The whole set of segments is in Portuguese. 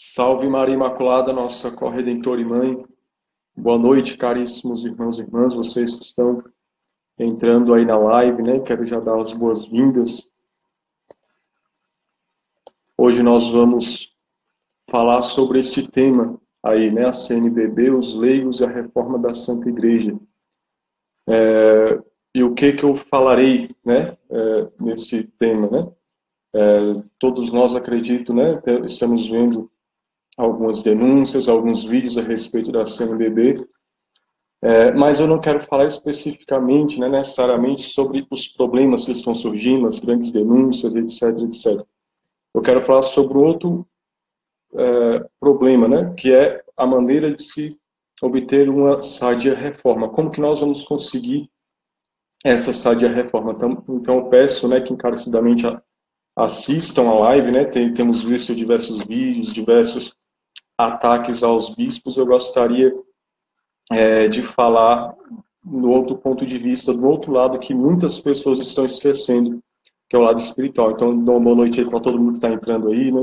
Salve Maria Imaculada, nossa corredentora e mãe. Boa noite, caríssimos irmãos e irmãs, vocês que estão entrando aí na live, né? Quero já dar as boas-vindas. Hoje nós vamos falar sobre este tema aí, né? A CNBB, os leigos e a reforma da Santa Igreja. E o que eu falarei, né? Nesse tema, né? Todos nós, acredito, né? Estamos vendo algumas denúncias, alguns vídeos a respeito da CNBB, mas eu não quero falar especificamente, né, necessariamente sobre os problemas que estão surgindo, as grandes denúncias, etc, etc. Eu quero falar sobre outro problema, né, que é a maneira de se obter uma sadia reforma. Como que nós vamos conseguir essa sadia reforma? Então eu peço, né, que encarecidamente assistam a live, né, temos visto diversos vídeos, diversos ataques aos bispos. Eu gostaria de falar no outro ponto de vista, do outro lado, que muitas pessoas estão esquecendo, que é o lado espiritual. Então, dou uma boa noite aí para todo mundo que está entrando aí, né?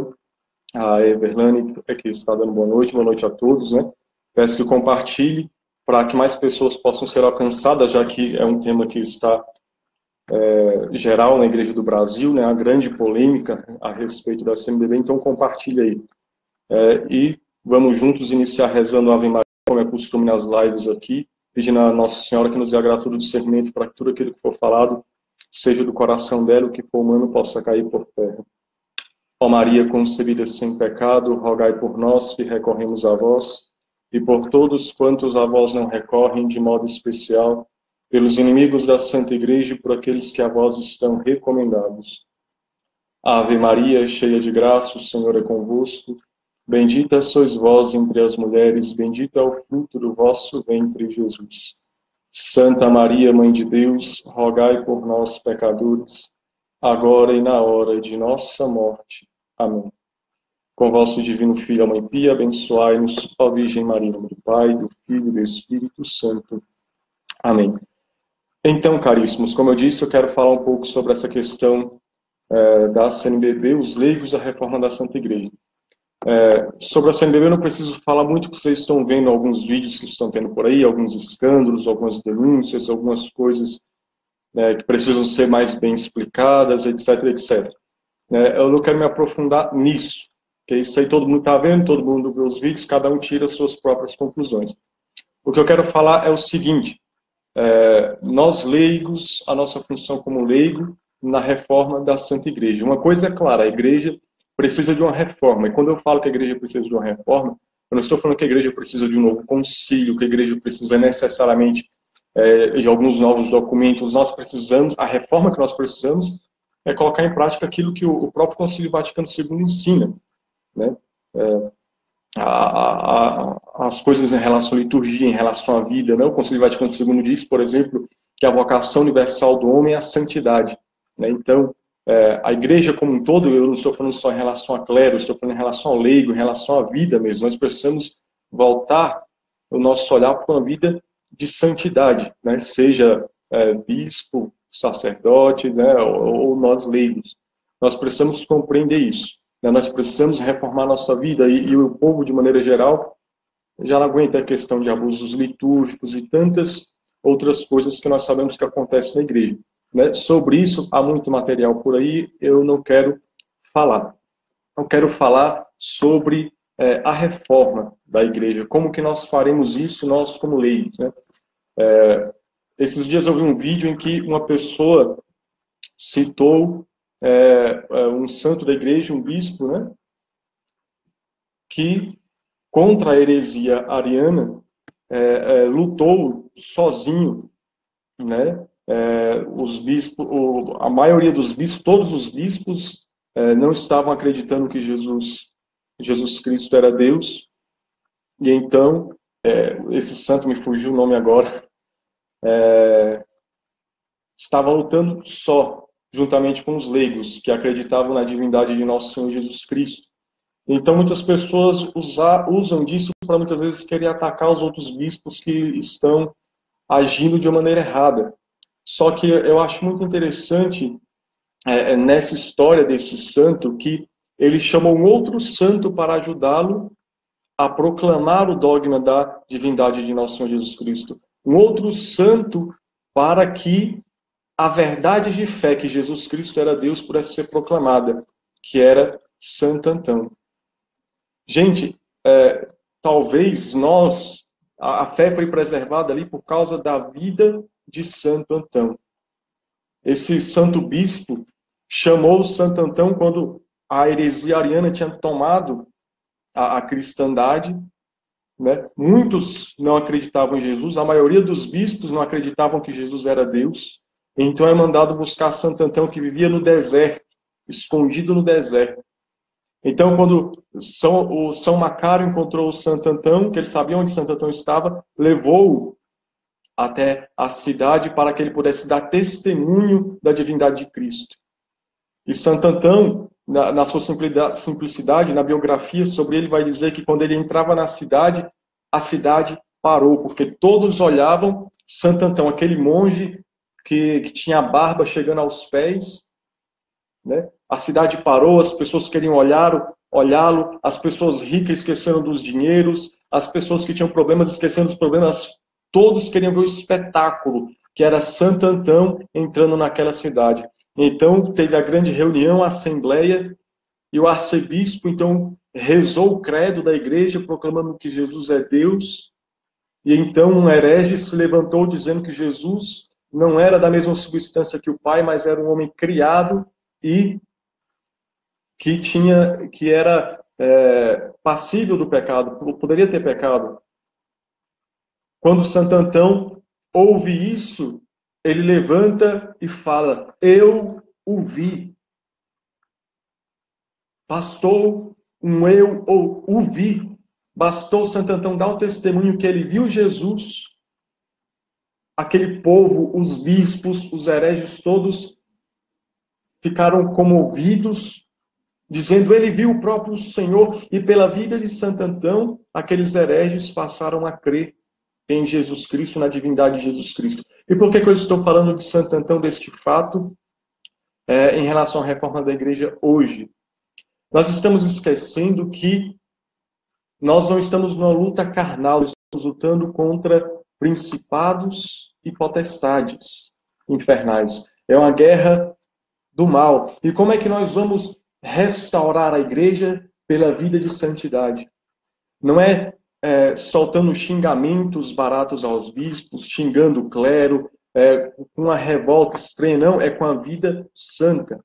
A Everlane, que está dando boa noite a todos, né? Peço que compartilhe para que mais pessoas possam ser alcançadas, já que é um tema que está geral na Igreja do Brasil, né? A grande polêmica a respeito da CNBB, então compartilhe aí. E vamos juntos iniciar rezando a Ave Maria, como é costume nas lives aqui, pedindo a Nossa Senhora que nos dê a graça do discernimento para que tudo aquilo que for falado seja do coração dela, o que for humano possa cair por terra. Ó Maria, concebida sem pecado, rogai por nós que recorremos a vós, e por todos quantos a vós não recorrem, de modo especial, pelos inimigos da Santa Igreja e por aqueles que a vós estão recomendados. Ave Maria, cheia de graça, o Senhor é convosco. Bendita sois vós entre as mulheres, bendito é o fruto do vosso ventre, Jesus. Santa Maria, Mãe de Deus, rogai por nós, pecadores, agora e na hora de nossa morte. Amém. Com vosso divino Filho, a Mãe Pia, abençoai-nos, ó Virgem Maria, do Pai, do Filho e do Espírito Santo. Amém. Então, caríssimos, como eu disse, eu quero falar um pouco sobre essa questão da CNBB, os leigos da reforma da Santa Igreja. Sobre a CNBB eu não preciso falar muito, porque vocês estão vendo alguns vídeos que estão tendo por aí, alguns escândalos, algumas denúncias, algumas coisas que precisam ser mais bem explicadas, etc, etc. Eu não quero me aprofundar nisso, porque isso aí todo mundo está vendo, todo mundo vê os vídeos, cada um tira as suas próprias conclusões. O que eu quero falar é o seguinte: nós leigos, a nossa função como leigo na reforma da Santa Igreja. Uma coisa é clara, a Igreja precisa de uma reforma. E quando eu falo que a Igreja precisa de uma reforma, eu não estou falando que a Igreja precisa de um novo concílio, que a Igreja precisa necessariamente de alguns novos documentos. Nós precisamos, a reforma que nós precisamos é colocar em prática aquilo que o próprio Concílio Vaticano II ensina, né? As coisas em relação à liturgia, em relação à vida, né? O Concílio Vaticano II diz, por exemplo, que a vocação universal do homem é a santidade, né? Então, a igreja como um todo, eu não estou falando só em relação a clero, estou falando em relação ao leigo, em relação à vida mesmo. Nós precisamos voltar o nosso olhar para uma vida de santidade, né? Seja bispo, sacerdote, né? ou nós leigos. Nós precisamos compreender isso. Nós precisamos reformar nossa vida e o povo, de maneira geral, já não aguenta a questão de abusos litúrgicos e tantas outras coisas que nós sabemos que acontecem na igreja. Sobre isso, há muito material por aí, eu não quero falar. Eu quero falar sobre a reforma da igreja, como que nós faremos isso, nós como leigos. Esses dias eu vi um vídeo em que uma pessoa citou um santo da igreja, um bispo, né, que contra a heresia ariana lutou sozinho, né? Os bispos, a maioria dos bispos, todos os bispos não estavam acreditando que Jesus Cristo era Deus, e então esse santo, me fugiu o nome agora, estava lutando só, juntamente com os leigos, que acreditavam na divindade de nosso Senhor Jesus Cristo. Então, muitas pessoas usam disso para muitas vezes querer atacar os outros bispos que estão agindo de uma maneira errada. Só que eu acho muito interessante nessa história desse santo que ele chamou um outro santo para ajudá-lo a proclamar o dogma da divindade de nosso Senhor Jesus Cristo. Um outro santo para que a verdade de fé que Jesus Cristo era Deus pudesse ser proclamada, que era Santo Antão. Gente, talvez a fé foi preservada ali por causa da vida de Santo Antão. Esse santo bispo chamou Santo Antão quando a heresia ariana tinha tomado a cristandade, né? Muitos não acreditavam em Jesus, a maioria dos bispos não acreditavam que Jesus era Deus. Então é mandado buscar Santo Antão, que vivia no deserto, escondido no deserto. Então, quando o São Macário encontrou o Santo Antão, que ele sabia onde Santo Antão estava, levou-o até a cidade para que ele pudesse dar testemunho da divindade de Cristo. E Santo Antão, na sua simplicidade, na biografia sobre ele, vai dizer que quando ele entrava na cidade, a cidade parou, porque todos olhavam Santo Antão, aquele monge que tinha a barba chegando aos pés, né? A cidade parou, as pessoas queriam olhá-lo, as pessoas ricas esqueceram dos dinheiros, as pessoas que tinham problemas esqueceram dos problemas, todos queriam ver o espetáculo, que era Santo Antão entrando naquela cidade. Então, teve a grande reunião, a assembleia, e o arcebispo, então, rezou o credo da igreja, proclamando que Jesus é Deus, e então um herege se levantou dizendo que Jesus não era da mesma substância que o Pai, mas era um homem criado e que era passível do pecado, poderia ter pecado. Quando Santo Antão ouve isso, ele levanta e fala: eu o vi. Bastou um eu ou o vi. Bastou Santo Antão dar o testemunho que ele viu Jesus. Aquele povo, os bispos, os hereges todos ficaram comovidos, dizendo: ele viu o próprio Senhor. E pela vida de Santo Antão, aqueles hereges passaram a crer em Jesus Cristo, na divindade de Jesus Cristo. E por que eu estou falando de Santo Antão, deste fato, em relação à reforma da igreja hoje? Nós estamos esquecendo que nós não estamos numa luta carnal, estamos lutando contra principados e potestades infernais. É uma guerra do mal. E como é que nós vamos restaurar a igreja pela vida de santidade? Não é soltando xingamentos baratos aos bispos, xingando o clero, com uma revolta estranha, não, é com a vida santa.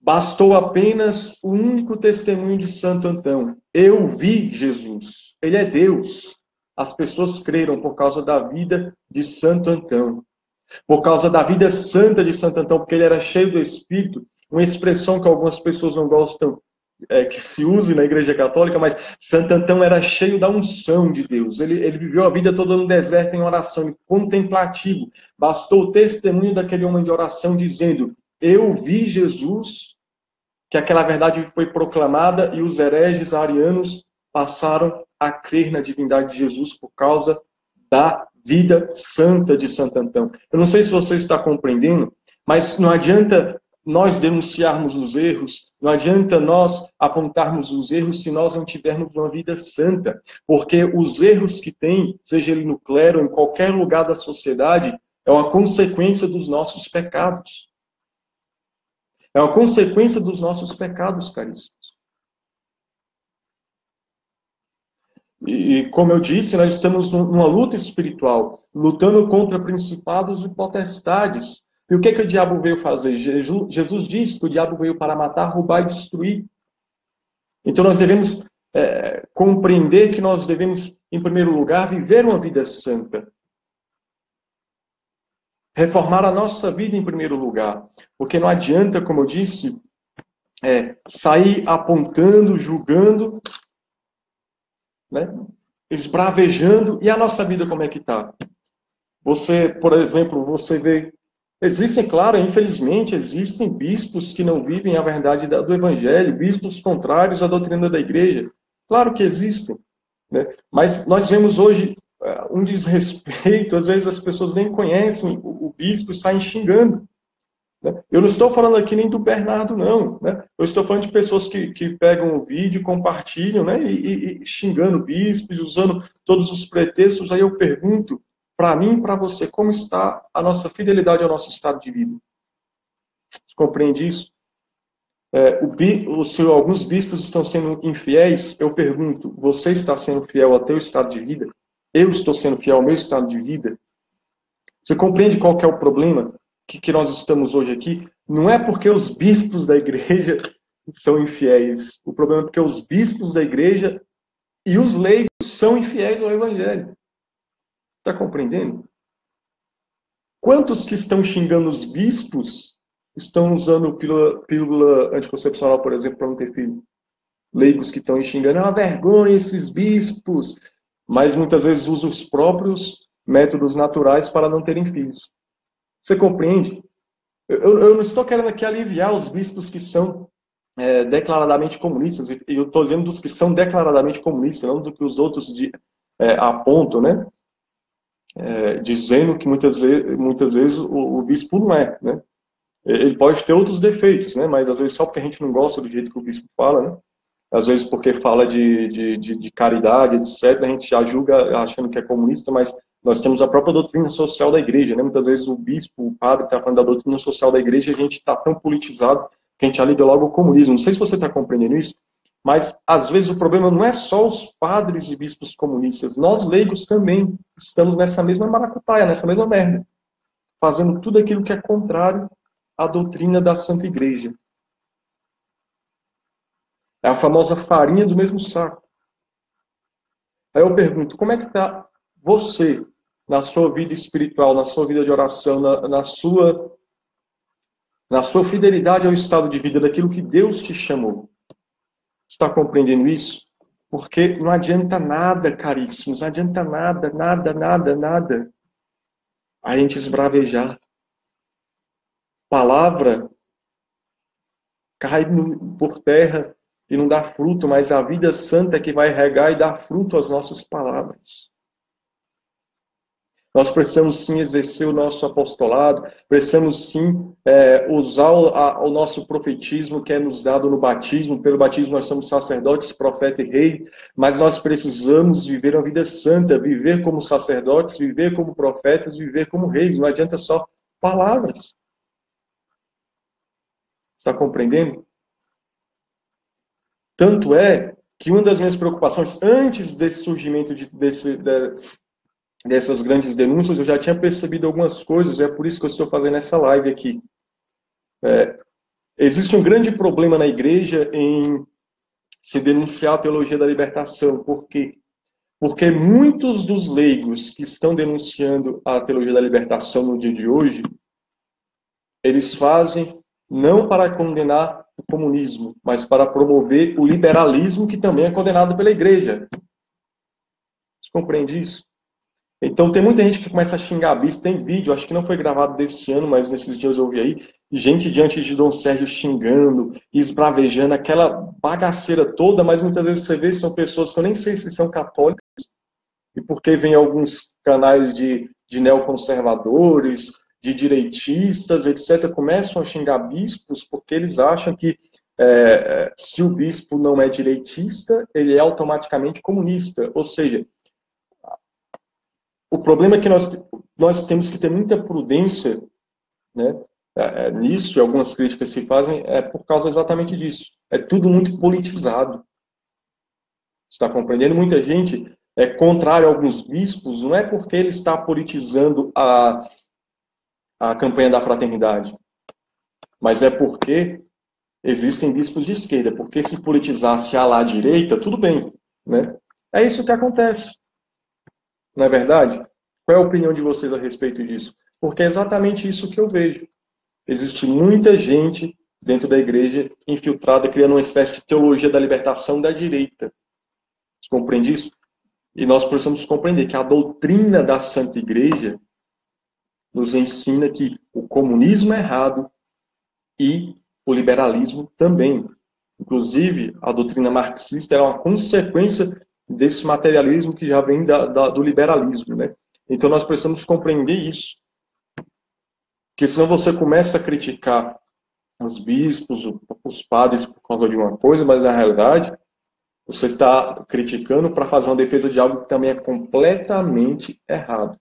Bastou apenas o único testemunho de Santo Antão: eu vi Jesus, ele é Deus. As pessoas creram por causa da vida de Santo Antão, por causa da vida santa de Santo Antão, porque ele era cheio do Espírito, uma expressão que algumas pessoas não gostam que se use na Igreja Católica, mas Santo Antão era cheio da unção de Deus. Ele viveu a vida toda no deserto em oração, contemplativo. Bastou o testemunho daquele homem de oração dizendo: eu vi Jesus, que aquela verdade foi proclamada, e os hereges arianos passaram a crer na divindade de Jesus por causa da vida santa de Santo Antão. Eu não sei se você está compreendendo, mas não adianta nós denunciarmos os erros, não adianta nós apontarmos os erros se nós não tivermos uma vida santa, porque os erros que tem, seja ele no clero ou em qualquer lugar da sociedade, é uma consequência dos nossos pecados. É uma consequência dos nossos pecados, caríssimos. E como eu disse, nós estamos numa luta espiritual, lutando contra principados e potestades. E o que o diabo veio fazer? Jesus disse que o diabo veio para matar, roubar e destruir. Então nós devemos compreender que nós devemos, em primeiro lugar, viver uma vida santa. Reformar a nossa vida em primeiro lugar. Porque não adianta, como eu disse, sair apontando, julgando, né, esbravejando. E a nossa vida como é que está? Você, por exemplo, você vê... Existem, claro, infelizmente, existem bispos que não vivem a verdade do Evangelho, bispos contrários à doutrina da igreja. Claro que existem, né? Mas nós vemos hoje um desrespeito, às vezes as pessoas nem conhecem o bispo e saem xingando. né? Eu não estou falando aqui nem do Bernardo, não, né? Eu estou falando de pessoas que pegam o vídeo, compartilham, né? E xingando bispos, usando todos os pretextos. Aí eu pergunto, para mim e para você, como está a nossa fidelidade ao nosso estado de vida? Você compreende isso? Se alguns bispos estão sendo infiéis, eu pergunto, você está sendo fiel ao teu estado de vida? Eu estou sendo fiel ao meu estado de vida? Você compreende qual que é o problema que nós estamos hoje aqui? Não é porque os bispos da igreja são infiéis. O problema é porque os bispos da igreja e os leigos são infiéis ao evangelho. Está compreendendo? Quantos que estão xingando os bispos estão usando pílula anticoncepcional, por exemplo, para não ter filho? Leigos que estão xingando, é uma vergonha esses bispos, mas muitas vezes usam os próprios métodos naturais para não terem filhos. Você compreende? Eu não estou querendo aqui aliviar os bispos que são declaradamente comunistas, e eu estou dizendo dos que são declaradamente comunistas, não do que os outros apontam, né? Dizendo que muitas vezes o bispo não é, né? Ele pode ter outros defeitos, né? Mas às vezes só porque a gente não gosta do jeito que o bispo fala, né? Às vezes porque fala de caridade, etc., a gente já julga achando que é comunista, mas nós temos a própria doutrina social da igreja, né? Muitas vezes o bispo, o padre está falando da doutrina social da igreja e a gente está tão politizado que a gente já liga logo o comunismo. Não sei se você está compreendendo isso, mas às vezes o problema não é só os padres e bispos comunistas, nós leigos também estamos nessa mesma maracutaia, nessa mesma merda, fazendo tudo aquilo que é contrário à doutrina da Santa Igreja. É a famosa farinha do mesmo saco. Aí eu pergunto, como é que está você na sua vida espiritual, na sua vida de oração, na sua fidelidade ao estado de vida, daquilo que Deus te chamou? Está compreendendo isso? Porque não adianta nada, caríssimos, não adianta nada a gente esbravejar. Palavra cai por terra e não dá fruto, mas a vida santa é que vai regar e dar fruto às nossas palavras. Nós precisamos sim exercer o nosso apostolado, precisamos sim usar o nosso profetismo que é nos dado no batismo. Pelo batismo nós somos sacerdotes, profeta e rei, mas nós precisamos viver uma vida santa, viver como sacerdotes, viver como profetas, viver como reis. Não adianta só palavras. Está compreendendo? Tanto é que uma das minhas preocupações, antes desse surgimento dessas grandes denúncias, eu já tinha percebido algumas coisas, e é por isso que eu estou fazendo essa live aqui. Existe um grande problema na igreja em se denunciar a teologia da libertação. Por quê? Porque muitos dos leigos que estão denunciando a teologia da libertação no dia de hoje, eles fazem não para condenar o comunismo, mas para promover o liberalismo, que também é condenado pela igreja. Você compreende isso? Então tem muita gente que começa a xingar bispo. Tem vídeo, acho que não foi gravado desse ano, mas nesses dias eu ouvi aí, gente diante de Dom Sérgio xingando, esbravejando, aquela bagaceira toda, mas muitas vezes você vê são pessoas que eu nem sei se são católicas, e porque vem alguns canais de neoconservadores, de direitistas, etc., começam a xingar bispos porque eles acham que se o bispo não é direitista, ele é automaticamente comunista. Ou seja, o problema é que nós temos que ter muita prudência, né, nisso, e algumas críticas se fazem, por causa exatamente disso. É tudo muito politizado. Está compreendendo? Muita gente é contrário a alguns bispos, não é porque ele está politizando a campanha da fraternidade, mas é porque existem bispos de esquerda, porque se politizasse a lá direita, tudo bem, né? É isso que acontece. Não é verdade? Qual é a opinião de vocês a respeito disso? Porque é exatamente isso que eu vejo. Existe muita gente dentro da igreja infiltrada, criando uma espécie de teologia da libertação da direita. Você compreende isso? E nós precisamos compreender que a doutrina da Santa Igreja nos ensina que o comunismo é errado e o liberalismo também. Inclusive, a doutrina marxista é uma consequência desse materialismo que já vem do liberalismo, né? Então, nós precisamos compreender isso. Porque senão você começa a criticar os bispos, os padres por causa de uma coisa, mas na realidade você está criticando para fazer uma defesa de algo que também é completamente errado.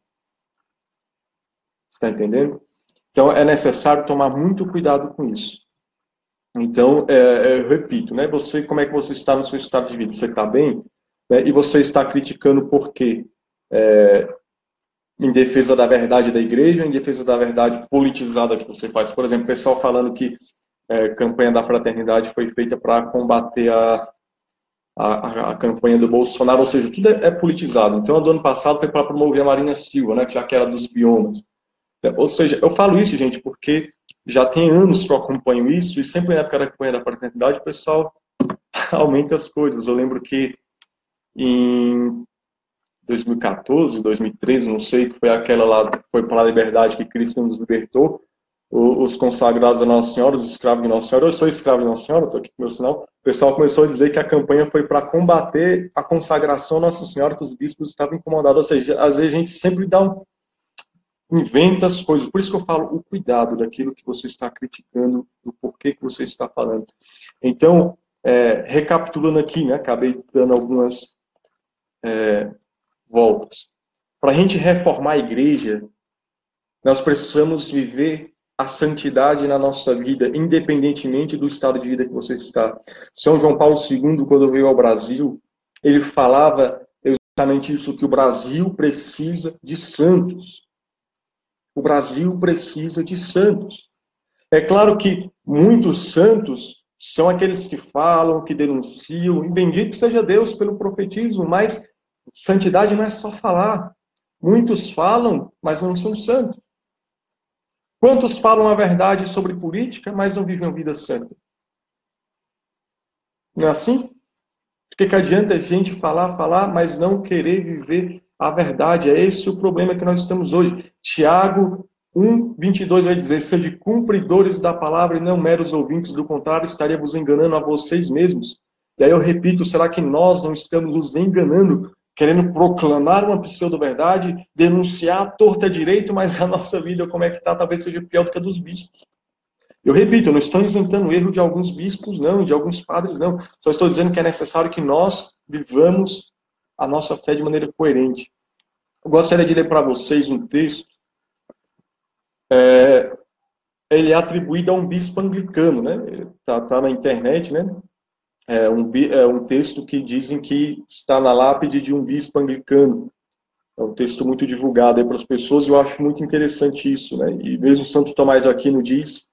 Está entendendo? Então é necessário tomar muito cuidado com isso. Então, eu repito, né? Você, como é que você está no seu estado de vida? Você está bem? Né? E você está criticando por quê? Em defesa da verdade da igreja, em defesa da verdade politizada que você faz. Por exemplo, o pessoal falando que a campanha da fraternidade foi feita para combater a campanha do Bolsonaro, ou seja, tudo é politizado. Então, do ano passado foi para promover a Marina Silva, né, que já que era dos biomas. Ou seja, eu falo isso, gente, porque já tem anos que eu acompanho isso, e sempre na época da campanha da fraternidade, o pessoal aumenta as coisas. Eu lembro que em 2014, 2013, não sei, que foi aquela lá, foi para a liberdade que Cristo nos libertou, os consagrados da Nossa Senhora, os escravos de Nossa Senhora. Eu sou escravo de Nossa Senhora, estou aqui com o meu sinal. O pessoal começou a dizer que a campanha foi para combater a consagração da Nossa Senhora, que os bispos estavam incomodados. Ou seja, às vezes a gente sempre inventa as coisas. Por isso que eu falo o cuidado daquilo que você está criticando, do porquê que você está falando. Então, recapitulando aqui, né, acabei dando algumas voltas. Para a gente reformar a igreja, nós precisamos viver a santidade na nossa vida, independentemente do estado de vida que você está. São João Paulo II, quando veio ao Brasil, ele falava exatamente isso, que o Brasil precisa de santos. O Brasil precisa de santos. É claro que muitos santos são aqueles que falam, que denunciam, e bendito seja Deus pelo profetismo, mas santidade não é só falar. Muitos falam, mas não são santos. Quantos falam a verdade sobre política, mas não vivem uma vida santa? Não é assim? Por que adianta a gente falar, mas não querer viver a verdade? É esse o problema que nós estamos hoje. Tiago 1:22 vai dizer: sede cumpridores da palavra e não meros ouvintes, do contrário, estaríamos enganando a vocês mesmos. E aí eu repito, será que nós não estamos nos enganando, querendo proclamar uma pseudo-verdade, denunciar a torta direito, mas a nossa vida, como é que está, talvez seja pior do que a dos bispos. Eu repito, eu não estou isentando o erro de alguns bispos, não, de alguns padres, não. Só estou dizendo que é necessário que nós vivamos a nossa fé de maneira coerente. Eu gostaria de ler para vocês um texto. Ele é atribuído a um bispo anglicano, né? Tá na internet, né? É um texto que dizem que está na lápide de um bispo anglicano. É um texto muito divulgado aí para as pessoas e eu acho muito interessante isso, né? E mesmo Santo Tomás de Aquino diz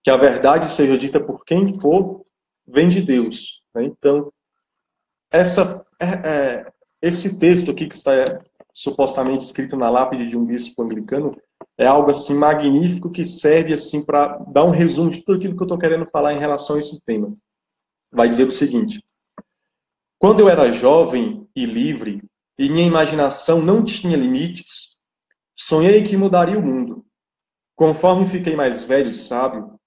que a verdade seja dita por quem for, vem de Deus, né? Então, esse texto aqui que está supostamente escrito na lápide de um bispo anglicano é algo assim magnífico que serve assim para dar um resumo de tudo aquilo que eu estou querendo falar em relação a esse tema. Vai dizer o seguinte: quando eu era jovem e livre e minha imaginação não tinha limites, sonhei que mudaria o mundo. Conforme fiquei mais velho e sábio,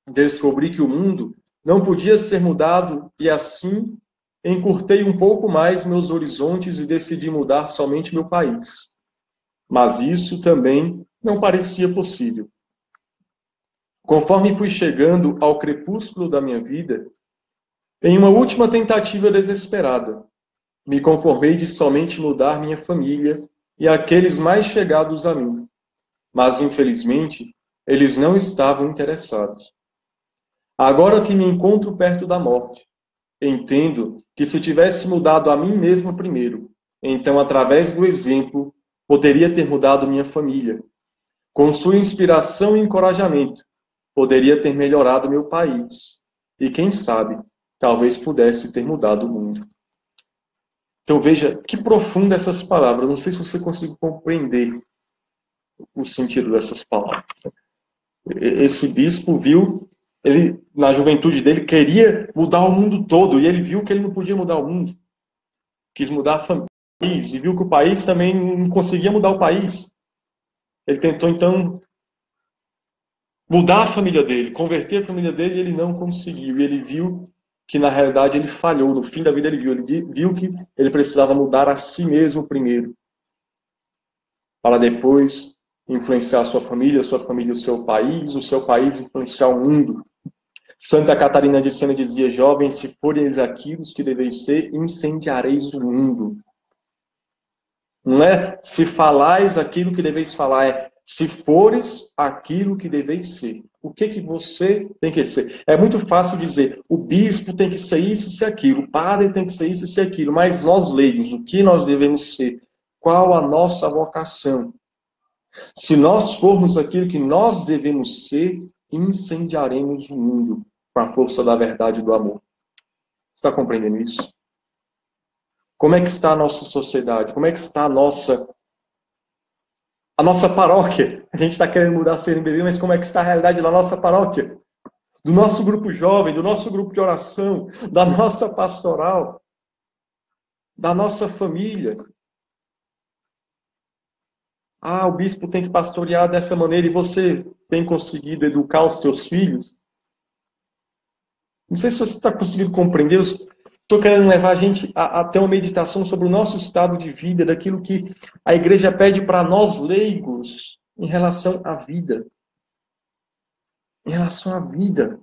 descobri que o mundo não podia ser mudado e assim encurtei um pouco mais meus horizontes e decidi mudar somente meu país. Mas isso também não parecia possível. Conforme fui chegando ao crepúsculo da minha vida, em uma última tentativa desesperada, me conformei de somente mudar minha família e aqueles mais chegados a mim. Mas, infelizmente, eles não estavam interessados. Agora que me encontro perto da morte, entendo que se tivesse mudado a mim mesmo primeiro, então, através do exemplo, poderia ter mudado minha família. Com sua inspiração e encorajamento, poderia ter melhorado meu país. E quem sabe, talvez pudesse ter mudado o mundo. Então veja, que profunda essas palavras. Não sei se você consegue compreender o sentido dessas palavras. Esse bispo viu, ele na juventude dele queria mudar o mundo todo, e ele viu que ele não podia mudar o mundo. Quis mudar a família, e viu que o país também não conseguia mudar o país. Ele tentou, então, mudar a família dele, converter a família dele, e ele não conseguiu. E ele viu que, na realidade, ele falhou. No fim da vida, ele viu que ele precisava mudar a si mesmo primeiro, para depois, influenciar a sua família o seu país influenciar o mundo. Santa Catarina de Sena dizia: jovens, se forem aquilo que deveis ser, incendiareis o mundo. Não é se falais aquilo que deveis falar, é se fores aquilo que deveis ser. O que você tem que ser? É muito fácil dizer, o bispo tem que ser isso e ser aquilo, o padre tem que ser isso e ser aquilo, mas nós leigos, o que nós devemos ser? Qual a nossa vocação? Se nós formos aquilo que nós devemos ser, incendiaremos o mundo com a força da verdade e do amor. Está compreendendo isso? Como é que está a nossa sociedade? Como é que está a nossa paróquia? A gente está querendo mudar a CNBB, mas como é que está a realidade da nossa paróquia? Do nosso grupo jovem, do nosso grupo de oração, da nossa pastoral, da nossa família. Ah, o bispo tem que pastorear dessa maneira e você tem conseguido educar os teus filhos? Não sei se você está conseguindo compreender. Estou querendo levar a gente a ter uma meditação sobre o nosso estado de vida, daquilo que a igreja pede para nós leigos em relação à vida. Em relação à vida.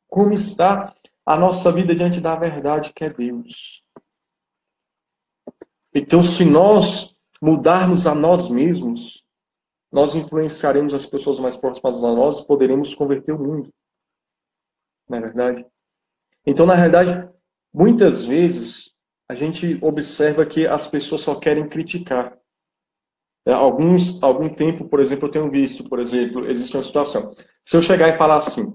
Como está a nossa vida diante da verdade que é Deus? Então, se nós mudarmos a nós mesmos, nós influenciaremos as pessoas mais próximas a nós e poderemos converter o mundo. Não é verdade? Então, na realidade, muitas vezes a gente observa que as pessoas só querem criticar. Algum tempo, por exemplo, eu tenho visto, por exemplo, existe uma situação. Se eu chegar e falar assim,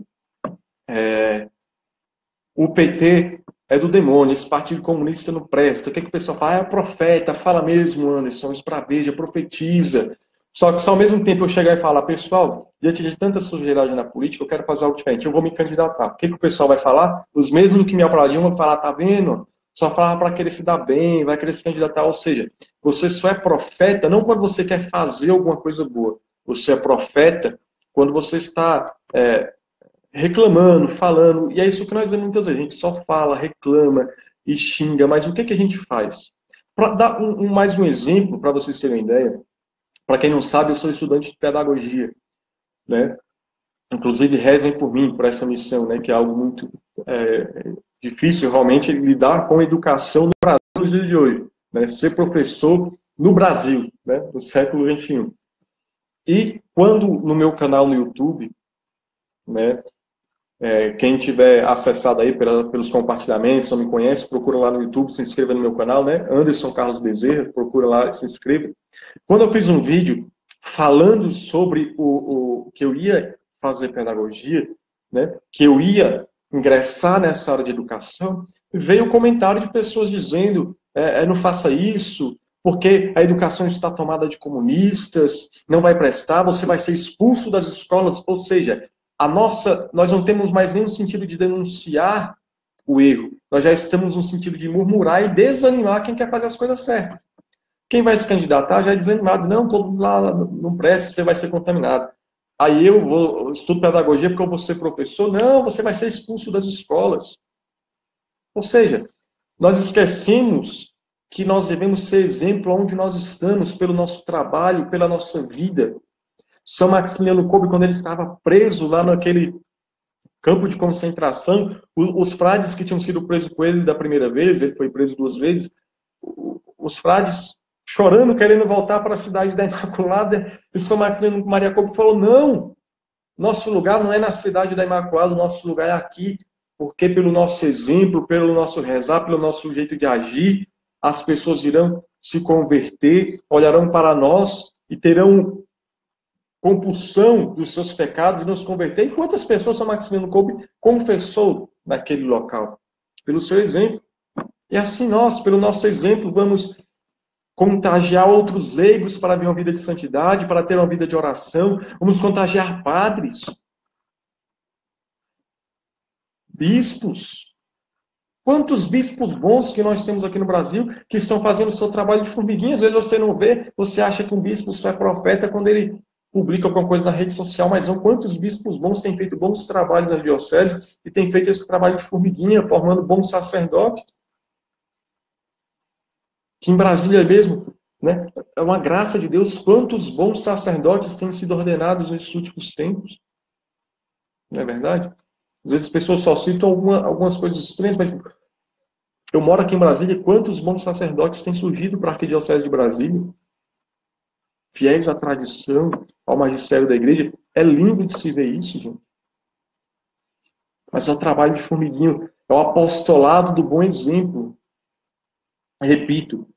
o PT é do demônio, esse Partido Comunista não presta, o que o pessoal fala? Ah, é o profeta, fala mesmo, Anderson, espraveja, profetiza. Só que ao mesmo tempo eu chegar e falar, pessoal, diante de tanta sujeiragem na política, eu quero fazer algo diferente, eu vou me candidatar. O que o pessoal vai falar? Os mesmos que me aplaudiam vão falar, tá vendo? Só falava para querer se dar bem, vai querer se candidatar. Ou seja, você só é profeta não quando você quer fazer alguma coisa boa. Você é profeta quando você está reclamando, falando. E é isso que nós vemos muitas vezes. A gente só fala, reclama e xinga. Mas o que a gente faz? Para dar mais um exemplo, para vocês terem uma ideia, para quem não sabe, eu sou estudante de pedagogia, né? Inclusive, rezem por mim, por essa missão, né? Que é algo muito difícil, realmente, lidar com a educação no Brasil nos dias de hoje. Né? Ser professor no Brasil, né? No século XXI. E quando no meu canal no YouTube, né? Quem tiver acessado aí pelos compartilhamentos, não me conhece, procura lá no YouTube, se inscreva no meu canal, né? Anderson Carlos Bezerra, procura lá, se inscreva. Quando eu fiz um vídeo falando sobre o que eu ia fazer pedagogia, né? Que eu ia ingressar nessa área de educação, veio um comentário de pessoas dizendo, não faça isso, porque a educação está tomada de comunistas, não vai prestar, você vai ser expulso das escolas, ou seja, nós não temos mais nenhum sentido de denunciar o erro. Nós já estamos no sentido de murmurar e desanimar quem quer fazer as coisas certas. Quem vai se candidatar já é desanimado. Não, todo mundo lá não presta, você vai ser contaminado. Aí eu estudo pedagogia porque eu vou ser professor. Não, você vai ser expulso das escolas. Ou seja, nós esquecemos que nós devemos ser exemplo onde nós estamos, pelo nosso trabalho, pela nossa vida. São Maximiliano Kolbe, quando ele estava preso lá naquele campo de concentração, os frades que tinham sido presos com ele da primeira vez, ele foi preso 2 vezes, os frades chorando, querendo voltar para a cidade da Imaculada, e São Maximiliano Maria Kolbe falou, não, nosso lugar não é na cidade da Imaculada, nosso lugar é aqui, porque pelo nosso exemplo, pelo nosso rezar, pelo nosso jeito de agir, as pessoas irão se converter, olharão para nós e terão compulsão dos seus pecados e nos converter. E quantas pessoas São Maximiliano Kolbe confessou naquele local? Pelo seu exemplo. E assim nós, pelo nosso exemplo, vamos contagiar outros leigos para ter uma vida de santidade, para ter uma vida de oração. Vamos contagiar padres, bispos. Quantos bispos bons que nós temos aqui no Brasil que estão fazendo o seu trabalho de formiguinha. Às vezes você não vê, você acha que um bispo só é profeta quando ele publica alguma coisa na rede social, mas não. Quantos bispos bons têm feito bons trabalhos na diocese e têm feito esse trabalho de formiguinha, formando bons sacerdotes? Que em Brasília mesmo, né? É uma graça de Deus. Quantos bons sacerdotes têm sido ordenados nesses últimos tempos? Não é verdade? Às vezes as pessoas só citam algumas coisas estranhas, mas eu moro aqui em Brasília e quantos bons sacerdotes têm surgido para a Arquidiocese de Brasília? Fiéis à tradição, ao magistério da igreja. É lindo de se ver isso, gente. Mas é o trabalho de formiguinho, é o apostolado do bom exemplo. Repito,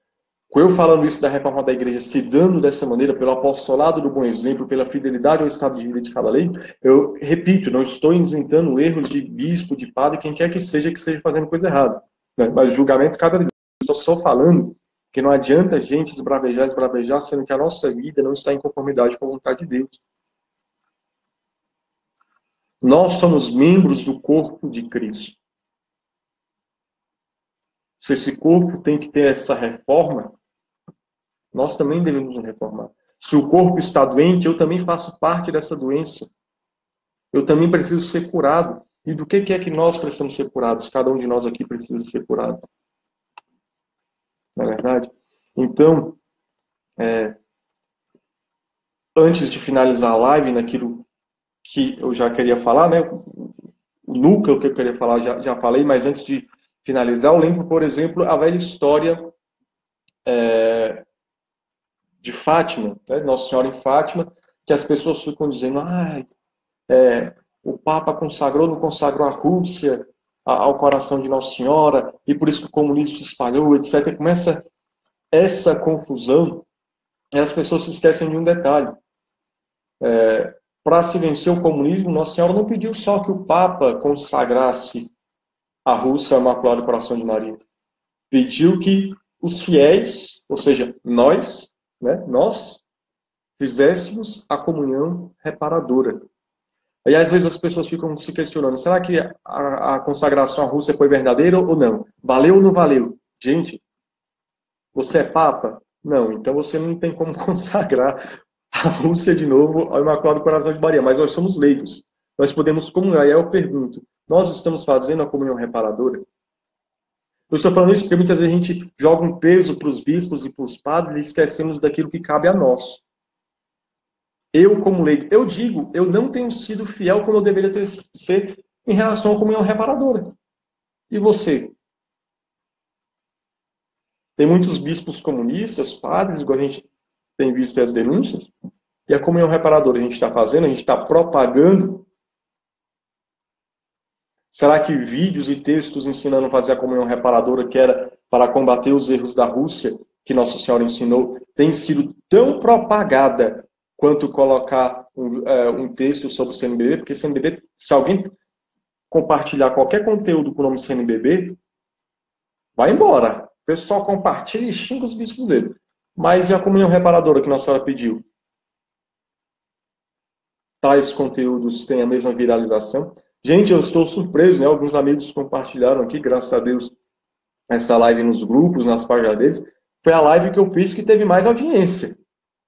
com eu falando isso da reforma da igreja, se dando dessa maneira, pelo apostolado do bom exemplo, pela fidelidade ao estado de vida de cada lei, eu repito, não estou isentando erros de bispo, de padre, quem quer que esteja fazendo coisa errada. Né? Mas julgamento cabe a Deus. Estou só falando que não adianta a gente esbravejar, sendo que a nossa vida não está em conformidade com a vontade de Deus. Nós somos membros do corpo de Cristo. Se esse corpo tem que ter essa reforma, nós também devemos nos reformar. Se o corpo está doente, eu também faço parte dessa doença. Eu também preciso ser curado. E do que é que nós precisamos ser curados? Cada um de nós aqui precisa ser curado. Não é verdade? Então, antes de finalizar a live, naquilo que eu já queria falar, né? O núcleo que eu queria falar, já falei, mas antes de finalizar, eu lembro, por exemplo, a velha história de Fátima, né? Nossa Senhora em Fátima, que as pessoas ficam dizendo, o Papa não consagrou a Rússia ao coração de Nossa Senhora, e por isso que o comunismo se espalhou, etc. Começa essa confusão, e as pessoas se esquecem de um detalhe. Para se vencer o comunismo, Nossa Senhora não pediu só que o Papa consagrasse a Rússia ao Imaculado Coração de Maria. Pediu que os fiéis, ou seja, nós, fizéssemos a comunhão reparadora. E às vezes as pessoas ficam se questionando, será que a consagração à Rússia foi verdadeira ou não? Valeu ou não valeu? Gente, você é Papa? Não, então você não tem como consagrar a Rússia de novo ao Imaculado Coração de Maria, mas nós somos leigos. Nós podemos comungar. E aí eu pergunto, nós estamos fazendo a comunhão reparadora? Eu estou falando isso porque muitas vezes a gente joga um peso para os bispos e para os padres e esquecemos daquilo que cabe a nós. Eu, como leigo, eu digo, eu não tenho sido fiel como eu deveria ser em relação à comunhão reparadora. E você? Tem muitos bispos comunistas, padres, igual a gente tem visto as denúncias, e a comunhão reparadora a gente está fazendo, a gente está propagando. Será que vídeos e textos ensinando a fazer a comunhão reparadora, que era para combater os erros da Rússia, que Nossa Senhora ensinou, tem sido tão propagada quanto colocar um texto sobre o CNBB? Porque CNBB, se alguém compartilhar qualquer conteúdo com o nome CNBB, vai embora. O pessoal compartilha e xinga os bispos dele. Mas e a comunhão reparadora que Nossa Senhora pediu? Tais conteúdos têm a mesma viralização? Gente, eu estou surpreso, né? Alguns amigos compartilharam aqui, graças a Deus, essa live nos grupos, nas páginas deles. Foi a live que eu fiz que teve mais audiência.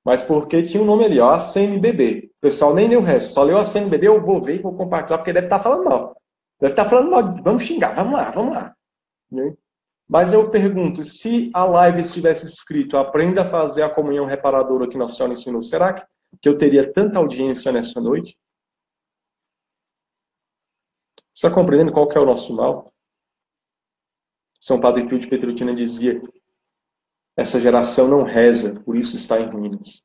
Mas porque tinha um nome ali, ó, a CNBB. O pessoal nem leu o resto, só leu a CNBB, eu vou ver e vou compartilhar, porque deve estar falando mal. Deve estar falando mal, vamos xingar, vamos lá, vamos lá. Mas eu pergunto, se a live estivesse escrito aprenda a fazer a comunhão reparadora que Nossa Senhora ensinou, será que eu teria tanta audiência nessa noite? Você está compreendendo qual que é o nosso mal? São Padre Pio de Pietrelcina dizia, essa geração não reza, por isso está em ruínas.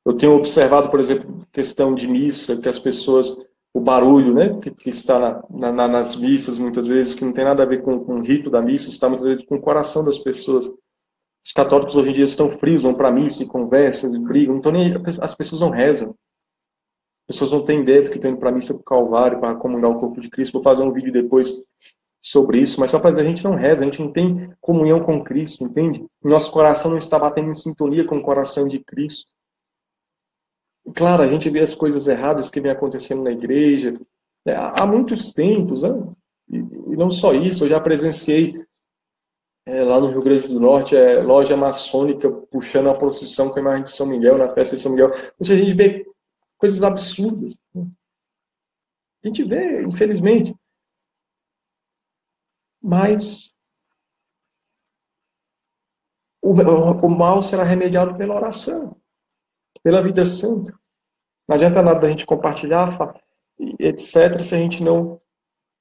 Eu tenho observado, por exemplo, questão de missa, que as pessoas, o barulho, né, que está nas missas, muitas vezes, que não tem nada a ver com o rito da missa, está muitas vezes com o coração das pessoas. Os católicos hoje em dia estão frios, vão para a missa e conversam e brigam, não estão nem, as pessoas não rezam. As pessoas não têm ideia do que estão indo para a missa para o Calvário, para comungar o corpo de Cristo. Vou fazer um vídeo depois sobre isso, mas só para dizer, a gente não reza, a gente não tem comunhão com Cristo, entende? Nosso coração não está batendo em sintonia com o coração de Cristo. Claro, a gente vê as coisas erradas que vem acontecendo na igreja, né, há muitos tempos, né? E não só isso, eu já presenciei lá no Rio Grande do Norte, loja maçônica puxando a procissão com a imagem de São Miguel, na festa de São Miguel. Ou seja, a gente vê coisas absurdas. Né? A gente vê, infelizmente. Mas O mal será remediado pela oração, pela vida santa. Não adianta nada a gente compartilhar, etc., se a gente não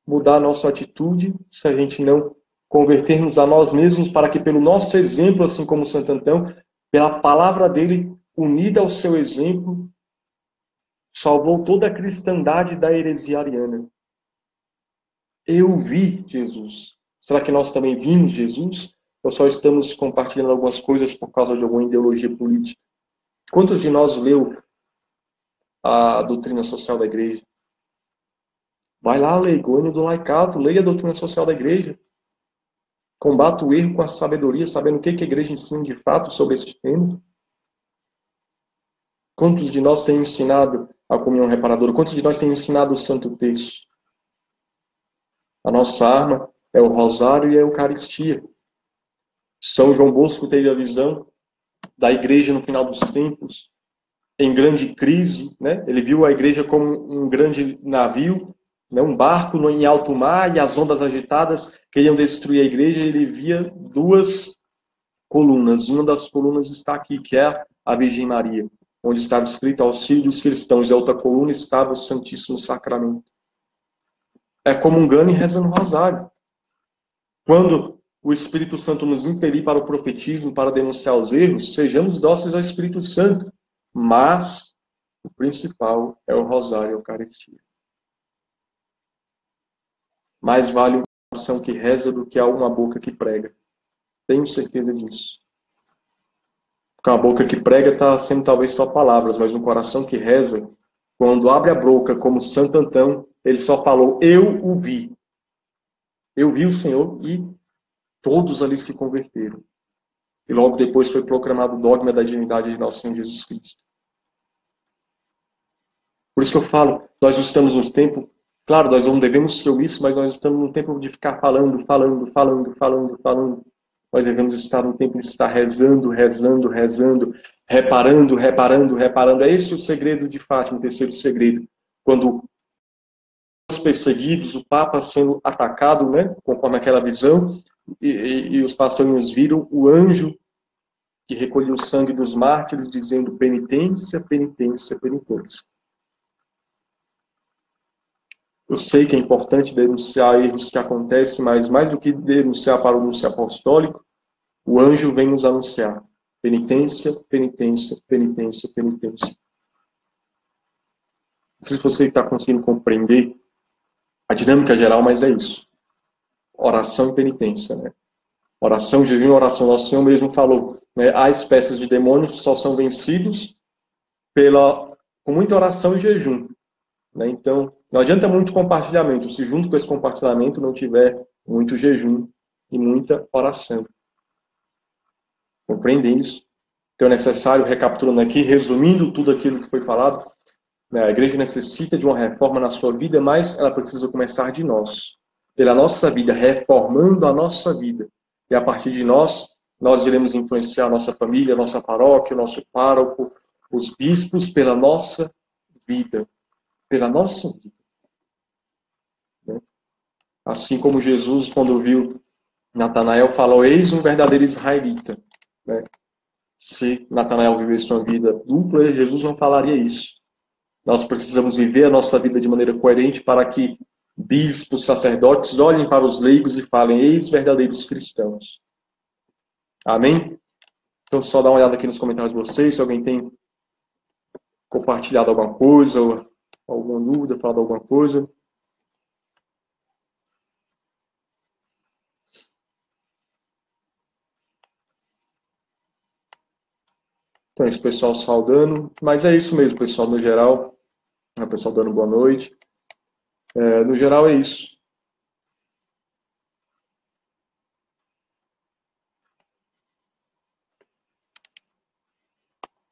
mudar a nossa atitude, se a gente não convertermos a nós mesmos para que pelo nosso exemplo, assim como Santo Antão, pela palavra dele, unida ao seu exemplo, salvou toda a cristandade da heresia ariana. Eu vi Jesus. Será que nós também vimos Jesus? Ou só estamos compartilhando algumas coisas por causa de alguma ideologia política? Quantos de nós leu a doutrina social da igreja? Vai lá, leigônio do laicato, leia a doutrina social da igreja. Combata o erro com a sabedoria, sabendo o que a igreja ensina de fato sobre este tema. Quantos de nós têm ensinado a comunhão reparadora? Quantos de nós têm ensinado o Santo Terço? A nossa arma é o rosário e a Eucaristia. São João Bosco teve a visão da igreja no final dos tempos, em grande crise, né? Ele viu a igreja como um grande navio, né? Um barco em alto mar e as ondas agitadas queriam destruir a igreja. Ele via duas colunas. Uma das colunas está aqui, que é a Virgem Maria, onde estava escrito auxílio dos cristãos, e a outra coluna estava o Santíssimo Sacramento. É comungando e rezando o rosário. Quando o Espírito Santo nos impelir para o profetismo, para denunciar os erros, sejamos dóceis ao Espírito Santo. Mas o principal é o rosário e a Eucaristia. Mais vale uma coração que reza do que uma boca que prega. Tenho certeza disso. Porque uma boca que prega está sendo talvez só palavras, mas um coração que reza, quando abre a boca, como Santo Antão, ele só falou, eu o vi. Eu vi o Senhor e todos ali se converteram. E logo depois foi proclamado o dogma da divindade de nosso Senhor Jesus Cristo. Por isso que eu falo, nós estamos num tempo, claro, nós não devemos ser isso, mas nós estamos num tempo de ficar falando. Nós devemos estar num tempo de estar rezando, reparando. É esse o segredo de Fátima, o terceiro segredo. Quando os perseguidos, o Papa sendo atacado, né, conforme aquela visão, e os pastorinhos viram o anjo que recolhia o sangue dos mártires, dizendo penitência, penitência, penitência. Eu sei que é importante denunciar erros que acontecem, mas mais do que denunciar para o anúncio apostólico, o anjo vem nos anunciar. Penitência, penitência, penitência, penitência. Não sei se você está conseguindo compreender a dinâmica geral, mas é isso. Oração e penitência, né? Oração, jejum e oração. Nosso Senhor mesmo falou, né? Há espécies de demônios que só são vencidos com muita oração e jejum. Né? Então, não adianta muito compartilhamento, se junto com esse compartilhamento não tiver muito jejum e muita oração. Compreendem isso? Então é necessário, recapitulando aqui, resumindo tudo aquilo que foi falado, né? A igreja necessita de uma reforma na sua vida, mas ela precisa começar de nós. Pela nossa vida, reformando a nossa vida. E a partir de nós iremos influenciar a nossa família, a nossa paróquia, o nosso pároco, os bispos, pela nossa vida. Pela nossa vida. Né? Assim como Jesus, quando viu Natanael, falou, eis um verdadeiro israelita. Né? Se Natanael vivesse uma vida dupla, Jesus não falaria isso. Nós precisamos viver a nossa vida de maneira coerente para que bispos, sacerdotes olhem para os leigos e falem, eis verdadeiros cristãos. Amém? Então, só dá uma olhada aqui nos comentários de vocês, se alguém tem compartilhado alguma coisa, ou alguma dúvida, falado alguma coisa. Então, esse pessoal saudando. Mas é isso mesmo, pessoal, no geral. O pessoal dando boa noite. No geral, é isso.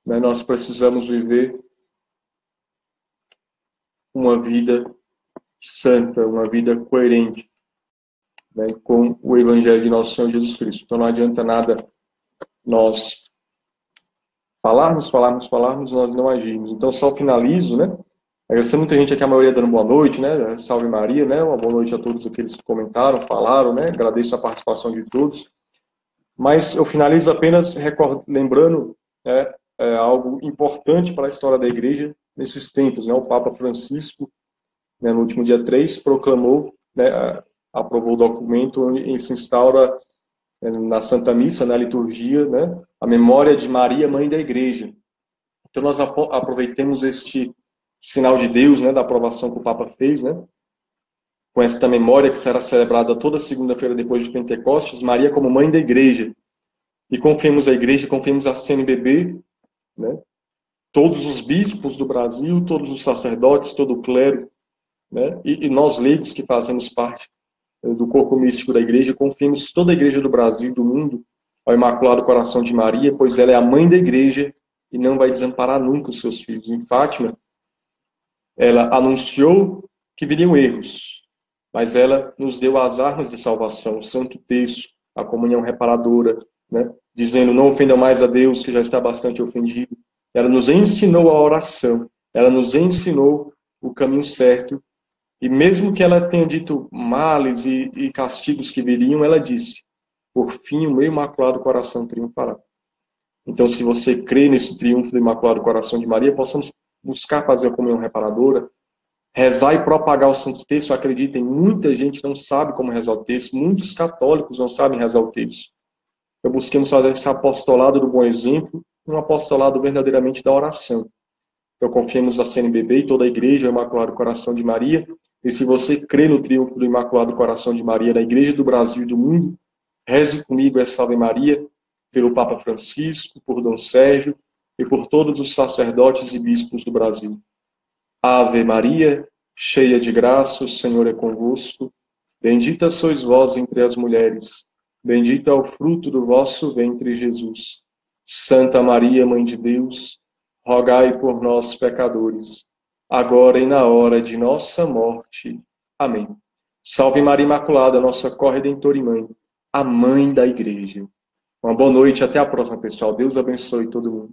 Né? Nós precisamos viver uma vida santa, uma vida coerente, né, com o Evangelho de nosso Senhor Jesus Cristo. Então não adianta nada nós falarmos, nós não agirmos. Então só finalizo, né? Agradecer muita gente aqui, a maioria dando boa noite, né? Salve Maria, né? Uma boa noite a todos aqueles que comentaram, falaram, né? Agradeço a participação de todos. Mas eu finalizo apenas lembrando algo importante para a história da igreja nesses tempos. Né? O Papa Francisco, né, no último dia 3, proclamou, né, aprovou o documento em que se instaura na Santa Missa, na liturgia, né, a memória de Maria, Mãe da Igreja. Então nós aproveitemos este sinal de Deus, né, da aprovação que o Papa fez, né, com esta memória que será celebrada toda segunda-feira depois de Pentecostes, Maria como Mãe da Igreja. E confiemos a Igreja, confiemos a CNBB, né, todos os bispos do Brasil, todos os sacerdotes, todo o clero, né, e nós leigos que fazemos parte do corpo místico da Igreja, confiemos toda a Igreja do Brasil e do mundo ao Imaculado Coração de Maria, pois ela é a mãe da Igreja e não vai desamparar nunca os seus filhos. Em Fátima, ela anunciou que viriam erros, mas ela nos deu as armas de salvação, o Santo Terço, a comunhão reparadora, né, dizendo, não ofenda mais a Deus, que já está bastante ofendido. Ela nos ensinou a oração, ela nos ensinou o caminho certo, e mesmo que ela tenha dito males e castigos que viriam, ela disse, por fim, o meu Imaculado Coração triunfará. Então, se você crê nesse triunfo do Imaculado Coração de Maria, possamos buscar fazer a comunhão reparadora, rezar e propagar o Santo Terço. Acreditem, muita gente não sabe como rezar o terço, muitos católicos não sabem rezar o terço. Então, busquemos fazer esse apostolado do bom exemplo, um apostolado verdadeiramente da oração. Então, confiemos na CNBB e toda a Igreja, o Imaculado Coração de Maria. E se você crê no triunfo do Imaculado Coração de Maria na Igreja do Brasil e do mundo, reze comigo essa Ave Maria, pelo Papa Francisco, por Dom Sérgio e por todos os sacerdotes e bispos do Brasil. Ave Maria, cheia de graça, o Senhor é convosco. Bendita sois vós entre as mulheres. Bendito é o fruto do vosso ventre, Jesus. Santa Maria, Mãe de Deus, rogai por nós, pecadores, agora e na hora de nossa morte. Amém. Salve Maria Imaculada, nossa corredentora e mãe, a mãe da Igreja. Uma boa noite, até a próxima, pessoal. Deus abençoe todo mundo.